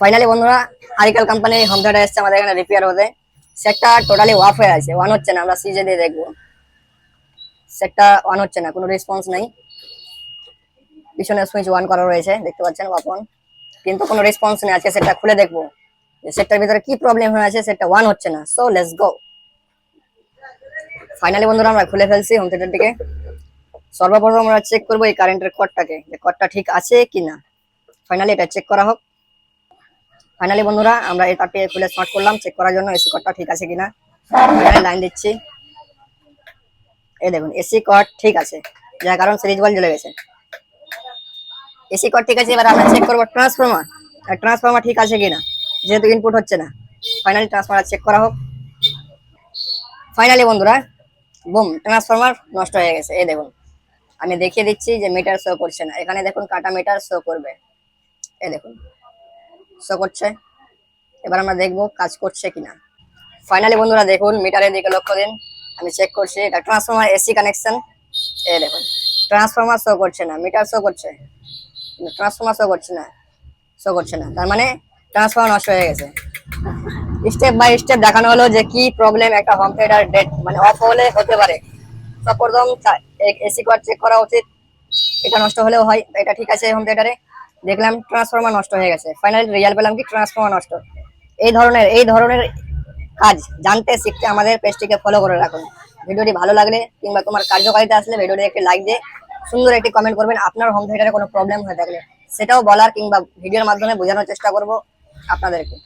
Finally বন্ধুরা আরিকাল কোম্পানির home theatre এসেছে আমাদের এখানে রিপেয়ার হতে। সেটটা টোটালি অফ হয়ে আছে, অন হচ্ছে না। আমরা সিজে দিয়ে দেখবো, সেটটা অন হচ্ছে না, কোনো রেসপন্স নাই। পিছনে সুইচ অন করা রয়েছে, দেখতে পাচ্ছেন অফ অন, কিন্তু কোনো রেসপন্স নেই। আজকে সেটটা খুলে দেখবো যে সেটটার ভিতরে কি প্রবলেম হয়ে আছে, সেটটা অন হচ্ছে না। So let's go. ফাইনালি বন্ধুরা আমরা খুলে ফেলছি হোম থিয়েটারটিকে। সর্বপ্রথম আমরা চেক করবো এই কারেন্টের কর্ডটাকে, যে কর্ডটা ঠিক আছে কিনা। ফাইনালি এটা চেক করা হোক। ফাইনালি বন্ধুরা আমরা এই তারটি খুলে স্টার্ট করলাম চেক করার জন্য এসি কর্ডটা ঠিক আছে কিনা। এখানে লাইন দিচ্ছি, এই দেখুন এসি কর্ড ঠিক আছে, যার কারণ সিরিজ বল জ্বলে গেছে। এসি কর্ড ঠিক আছে, এবার আমরা চেক করবো ট্রান্সফরমার। ট্রান্সফরমার ঠিক আছে কিনা, যেহেতু ইনপুট হচ্ছে না। ফাইনালি ট্রান্সফরমার চেক করা হোক। ফাইনালি বন্ধুরা বুম, ট্রান্সফরমার নষ্ট হয়ে গেছে। এই দেখুন আমি দেখিয়ে দিচ্ছি যে মিটার শো করছে না। এখানে দেখুন কাটা মিটার শো করবে, এই দেখুন শো করছে। এবার আমরা দেখবো কাজ করছে কিনা। ফাইনালি বন্ধুরা দেখুন মিটারের দিকে লক্ষ্য দিন, আমি চেক করছি এটা ট্রান্সফরমার এসি কানেকশন। এই দেখুন ট্রান্সফরমার শো করছে না, মিটার শো করছে, ট্রান্সফরমার শো করছে না, তার মানে ট্রান্সফরমার নষ্ট হয়ে গেছে। স্টেপ বাই স্টেপ দেখানো হলো যে কি প্রবলেম একটা হোম থিয়েটার ডেড মানে অফ হলে হতে পারে। সর্বপ্রথম এসি কর্ড চেক করা উচিত, এটা নষ্ট হলেও হয়। এটা ঠিক আছে হোম থিয়েটারে, দেখলাম ট্রান্সফরমার নষ্ট হয়ে গেছে। ফাইনালি রিয়াল পেলাম কি ট্রান্সফরমার নষ্ট। এই ধরনের কাজ জানতে শিখতে আমাদের পেজটিকে ফলো করে রাখুন। ভিডিওটি ভালো লাগলে কিংবা তোমার কার্যকারিতা আসলে ভিডিওটি একটি লাইক দিয়ে সুন্দর একটি কমেন্ট করবেন। আপনার হোম থিয়েটারে কোনো প্রবলেম হয়ে থাকলে সেটাও বলার কিংবা ভিডিওর মাধ্যমে বোঝানোর চেষ্টা করব আপনাদেরকে।